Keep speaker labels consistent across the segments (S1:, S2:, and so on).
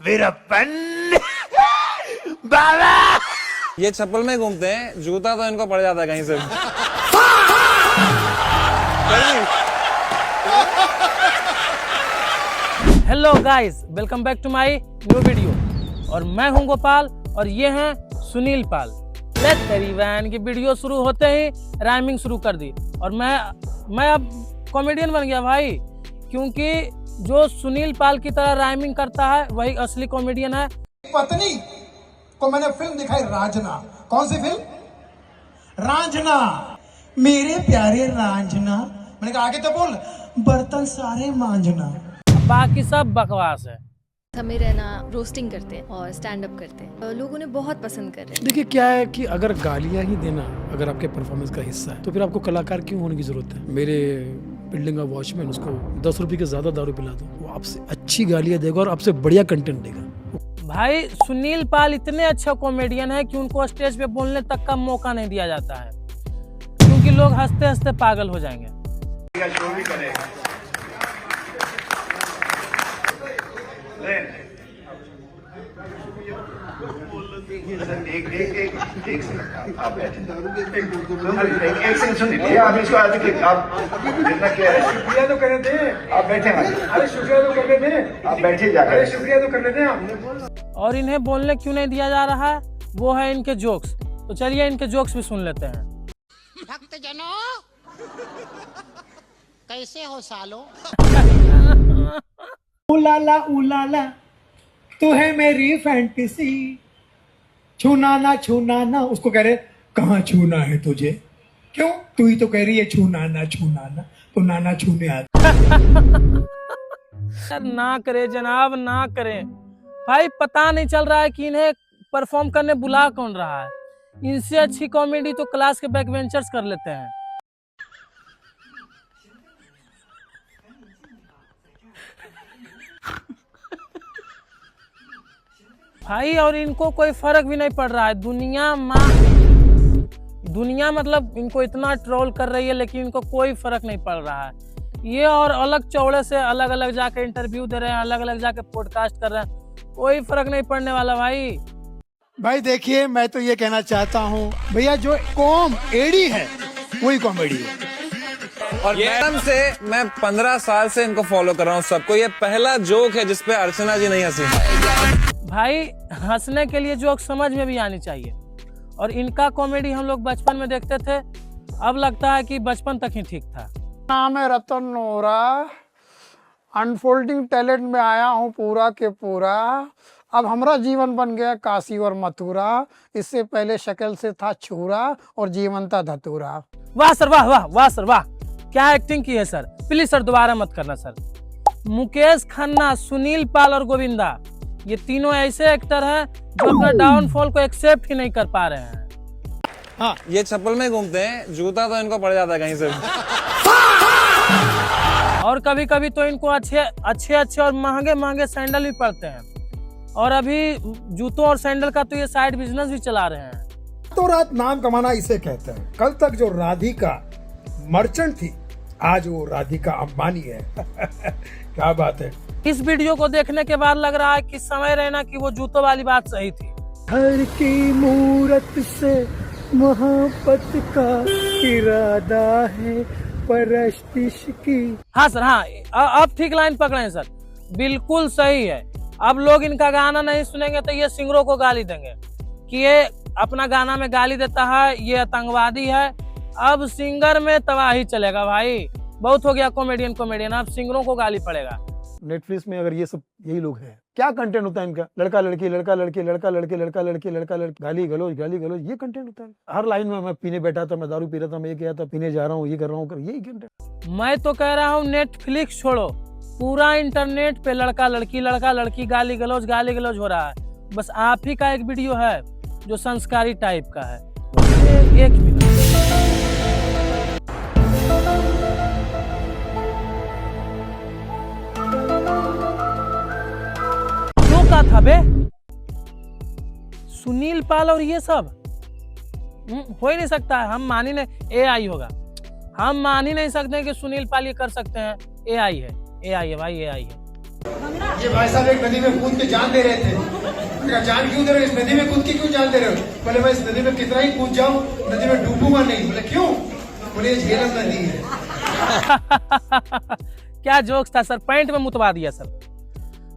S1: वीरप्पन बाबा।
S2: ये चप्पल में घूमते हैं, जूता तो इनको पड़ जाता है कहीं से।
S3: Hello guys, welcome back to my new video. और मैं हूं गोपाल और ये हैं सुनील पाल। लेट्स तेरी की वीडियो शुरू होते ही राइमिंग शुरू कर दी और मैं अब कॉमेडियन बन गया भाई, क्योंकि जो सुनील पाल की तरह राइमिंग करता है वही असली कॉमेडियन है।
S4: पत्नी को मैंने फिल्म दिखाई रांझना। कौन सी फिल्म? रांझना। मेरे प्यारे रांझना। मैंने कहा आगे तो बोल, बर्तन सारे मांझना।
S3: बाकी सब बकवास है।
S5: हमें रहना रोस्टिंग करते हैं और स्टैंड अप करते हैं, लोग उन्हें बहुत पसंद कर रहे हैं।
S6: देखिए क्या है कि अगर गालियां ही देना अगर आपके परफॉर्मेंस का हिस्सा है तो फिर आपको कलाकार क्यों होने की जरूरत है? मेरे बिल्डिंग का वॉचमैन, उसको 10 रुपए के ज्यादा दारू पिला दो, वो आपसे अच्छी गालियां देगा और आपसे बढ़िया कंटेंट देगा।
S3: भाई सुनील पाल इतने अच्छा कॉमेडियन है कि उनको स्टेज पे बोलने तक का मौका नहीं दिया जाता है, क्योंकि लोग हंसते हंसते पागल हो जाएंगे।
S1: एक सेकंड आप बैठे, एक सेकंड सुनिए, आप इसको आज आप जितना क्या है शुक्रिया तो करने दें। आप बैठे, अरे शुक्रिया तो करने दें, आप बैठे जाकर, अरे शुक्रिया तो करने दें आप।
S3: और इन्हें बोलने क्यों नहीं दिया जा रहा है, वो है इनके जोक्स। तो चलिए इनके जोक्स भी सुन लेते हैं।
S7: भक्तजनों, कैसे हो सालो?
S4: उलाला तू है मेरी फैंटेसी, छूना ना। उसको कह रहे कहाँ छूना है तुझे? क्यों? तू ही तो कह रही है छूना ना तो नाना छूने आता।
S3: ना करे जनाब, ना करें भाई। पता नहीं चल रहा है कि इन्हें परफॉर्म करने बुला कौन रहा है। इनसे अच्छी कॉमेडी तो क्लास के बैक बेंचर्स कर लेते हैं। भाई और इनको कोई फर्क भी नहीं पड़ रहा है। दुनिया मतलब इनको इतना ट्रोल कर रही है, लेकिन इनको कोई फर्क नहीं पड़ रहा है। ये और अलग चौड़े से अलग अलग जाके इंटरव्यू दे रहे हैं, अलग अलग जाके पॉडकास्ट कर रहे हैं, कोई फर्क नहीं पड़ने वाला भाई।
S4: देखिए, मैं तो ये कहना चाहता हूँ भैया, जो कॉम एडी है वही कॉमेडी है।
S2: और मैडम से मैं 15 साल से इनको फॉलो कर रहा हूँ सबको। ये पहला जोक है जिसपे अर्चना जी नहीं हंसी।
S3: भाई हंसने के लिए जोक समझ में भी आनी चाहिए। और इनका कॉमेडी हम लोग बचपन में देखते थे, अब लगता है कि बचपन तक ही ठीक था।
S6: नाम है रतन नोरा, अनफोल्डिंग टैलेंट में आया हूँ पूरा के पूरा। अब हमारा जीवन बन गया काशी और मथुरा, इससे पहले शक्ल से था छूरा और जीवन था धतूरा।
S3: वाह सर, वाह सर, वाह, क्या एक्टिंग की है सर। प्लीज सर दोबारा मत करना सर। मुकेश खन्ना, सुनील पाल और गोविंदा, ये तीनों ऐसे एक्टर हैं जो अपना डाउनफॉल को एक्सेप्ट ही नहीं कर पा रहे हैं।
S2: हाँ, ये चप्पल में घूमते हैं, जूता तो इनको पड़ जाता है कहीं से।
S3: और कभी कभी तो इनको अच्छे और महंगे सैंडल भी पड़ते हैं। और अभी जूतों और सैंडल का तो ये साइड बिजनेस भी चला रहे हैं।
S4: तो रात नाम कमाना इसे कहते हैं। कल तक जो राधिका मर्चेंट थी, आज वो राधिका अंबानी है। क्या बात है।
S3: इस वीडियो को देखने के बाद लग रहा है कि समय रहना कि वो जूतों वाली बात सही थी।
S6: हर की मूरत से मोहब्बत का इरादा है, परस्तिश की।
S3: हाँ सर, हाँ अब ठीक लाइन पकड़े हैं सर, बिल्कुल सही है। अब लोग इनका गाना नहीं सुनेंगे तो ये सिंगरों को गाली देंगे कि ये अपना गाना में गाली देता है, ये आतंकवादी है। अब सिंगर में तबाही चलेगा भाई। बहुत हो गया कॉमेडियन, अब सिंगरों को गाली पड़ेगा।
S6: नेटफ्लिक्स में अगर ये सब यही लोग हैं, क्या कंटेंट होता है इनका? लड़का लड़की, लड़का लड़की, लड़का लड़के, लड़का लड़की, लड़का लड़की, गाली गलौज, ये कंटेंट होता है। हर लाइन में मैं पीने बैठा था, मैं दारू पी रहा था, मैं ये किया था, पीने जा रहा हूँ, ये कर रहा हूँ, यही कंटेंट।
S3: मैं तो कह रहा हूँ नेटफ्लिक्स छोड़ो, पूरा इंटरनेट पे लड़का लड़की, गाली गलौज हो रहा है। बस आप ही का एक वीडियो है जो संस्कारी टाइप का है। एक मिनट, का था बे सुनील पाल और ये सब हो ही नहीं सकता है। हम मान ही नहीं, एआई होगा। हम मान ही नहीं सकते कि सुनील पाल ये कर सकते हैं। एआई है भाई, एआई है।
S4: ये भाई साहब एक नदी में कूद के जान दे रहे थे। मैंने कहा जान क्यों दे रहे हो, इस नदी में कूद के क्यों जान दे रहे हो? बोले मैं इस नदी में कितना ही कूद जाऊं, नदी में डूबूंगा नहीं। बोले क्यों? बोले ये झेलम नदी है।
S3: क्या जोक्स था सर, पॉइंट में मुतवा दिया सर।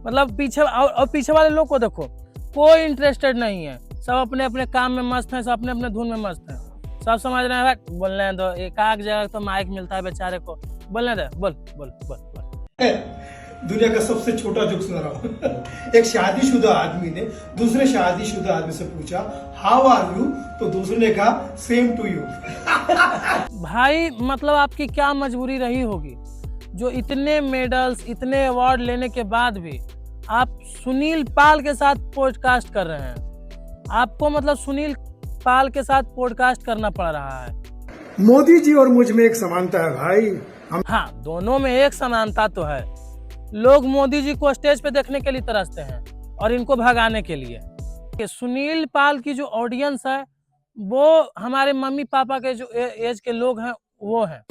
S3: मतलब पीछे और पीछे वाले लोग को देखो, कोई इंटरेस्टेड नहीं है, सब अपने अपने काम में मस्त हैं, सब अपने अपने धुन में मस्त हैं। सब समझ रहे हैं बोलने दो, एक आग जगह तो माइक मिलता है बेचारे को, बोलने दो, बोल बोल बोल बोल।
S4: दुनिया का सबसे छोटा जोक सुना रहा हूँ। एक शादीशुदा आदमी ने दूसरे शादीशुदा आदमी से पूछा हाउ आर यू, तो दूसरे ने कहा सेम टू यू।
S3: भाई मतलब आपकी क्या मजबूरी रही होगी जो इतने मेडल्स, इतने अवार्ड लेने के बाद भी आप सुनील पाल के साथ पॉडकास्ट कर रहे हैं। आपको मतलब सुनील पाल के साथ पॉडकास्ट करना पड़ रहा है।
S4: मोदी जी और मुझ में एक समानता है भाई।
S3: हाँ, दोनों में एक समानता तो है। लोग मोदी जी को स्टेज पे देखने के लिए तरसते हैं और इनको भगाने के लिए। कि सुनील पाल की जो ऑडियंस है वो हमारे मम्मी पापा के जो एज के लोग हैं वो हैं।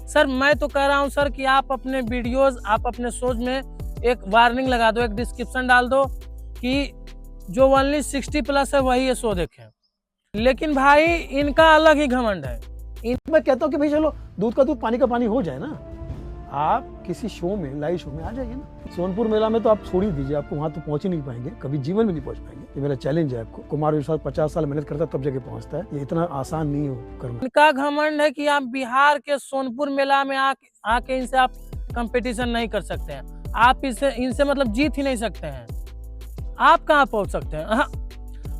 S3: सर मैं तो कह रहा हूं सर कि आप अपने वीडियोस, आप अपने शोज में एक वार्निंग लगा दो, एक डिस्क्रिप्शन डाल दो कि जो ओनली 60+ है वही ये शो देखें। लेकिन भाई इनका अलग ही घमंड है।
S6: मैं कहता हूँ कि भाई चलो दूध का दूध पानी का पानी हो जाए ना, आप किसी शो में, लाइव शो में आ जाइए ना। सोनपुर मेला में तो आप छोड़ ही दीजिए, आपको वहां तो पहुंच ही नहीं पाएंगे, कभी जीवन में नहीं पहुंच पाएंगे। ये मेरा चैलेंज है आपको। कुमार विश्वास 50 साल मेहनत करता तब जगह पहुंचता है, ये इतना आसान नहीं हो करना।
S3: इनका घमंड है कि आप बिहार के सोनपुर मेला में आके इनसे आप कंपटीशन नहीं कर सकते हैं, आप इनसे मतलब जीत ही नहीं सकते हैं। आप कहाँ पहुंच सकते हैं?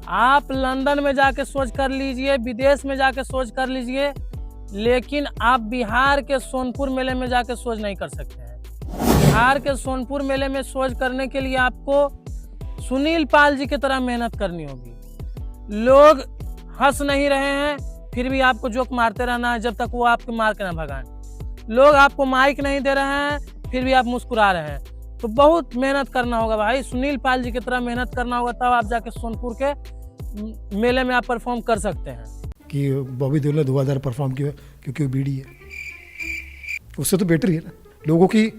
S3: आप लंदन में जाके सोच कर लीजिए, विदेश में जाके सोच कर लीजिए, लेकिन आप बिहार के सोनपुर मेले में जाके सोच नहीं कर सकते हैं। बिहार के सोनपुर मेले में सोच करने के लिए आपको सुनील पाल जी की तरह मेहनत करनी होगी। लोग हंस नहीं रहे हैं फिर भी आपको जोक मारते रहना है जब तक वो आपको मार के ना भगाएं। लोग आपको माइक नहीं दे रहे हैं फिर भी आप मुस्कुरा रहे हैं। तो बहुत मेहनत करना होगा भाई, सुनील पाल जी की तरह मेहनत करना होगा, तब आप जाके सोनपुर के मेले में आप परफॉर्म कर सकते हैं।
S6: कि बॉबी देओल ने धुआंधार परफॉर्म किया क्योंकि वो बीड़ी है, उससे तो बेटर ही है ना। लोगों की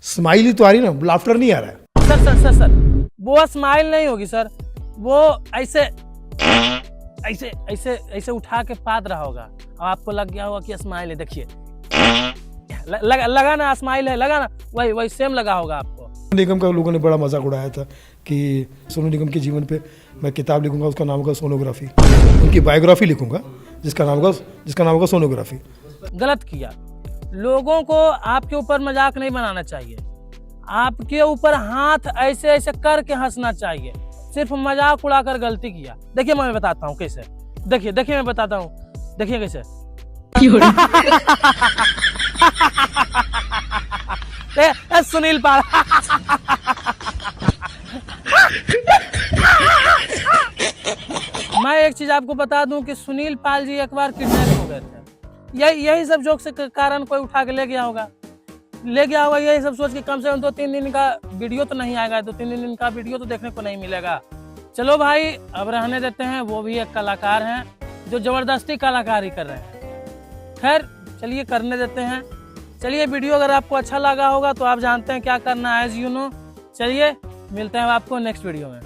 S6: स्माइल ही तो आ रही ना, लाफ्टर नहीं आ रहा है।
S3: सर सर सर सर वो स्माइल नहीं होगी सर, वो ऐसे ऐसे ऐसे ऐसे उठा के पाद रहा होगा और आपको लग गया होगा कि स्माइल है। देखिए लगा ना, स्माइल है, लगा ना, वही सेम लगा होगा आपको।
S6: सोनू निगम का लोगों ने बड़ा मजाक उड़ाया था कि सोनू निगम के जीवन पे मैं किताब लिखूंगा, उसका नाम होगा सोनोग्राफी। उनकी बायोग्राफी लिखूंगा जिसका नाम होगा सोनोग्राफी।
S3: गलत किया। लोगों को आपके ऊपर मजाक नहीं बनाना चाहिए, आपके ऊपर हाथ ऐसे ऐसे करके हंसना चाहिए। सिर्फ मजाक उड़ाकर गलती किया। देखिए मैं बताता हूँ कैसे, देखिए मैं बताता हूँ, देखिए कैसे। सुनील पाल मैं एक चीज आपको बता दूं कि सुनील पाल जी एक बार किडनैप हो गए थे। यही सब जोक से कारण कोई उठा के ले गया होगा, यही सब सोच के कम से कम 2-3 दिन का वीडियो तो नहीं आएगा, 2-3 दिन का वीडियो तो देखने को नहीं मिलेगा। चलो भाई अब रहने देते हैं, वो भी एक कलाकार हैं जो जबरदस्ती कलाकारी कर रहे हैं। खैर चलिए करने देते हैं। चलिए वीडियो अगर आपको अच्छा लगा होगा तो आप जानते हैं क्या करना है, एज यू नो। चलिए मिलते हैं आपको नेक्स्ट वीडियो में।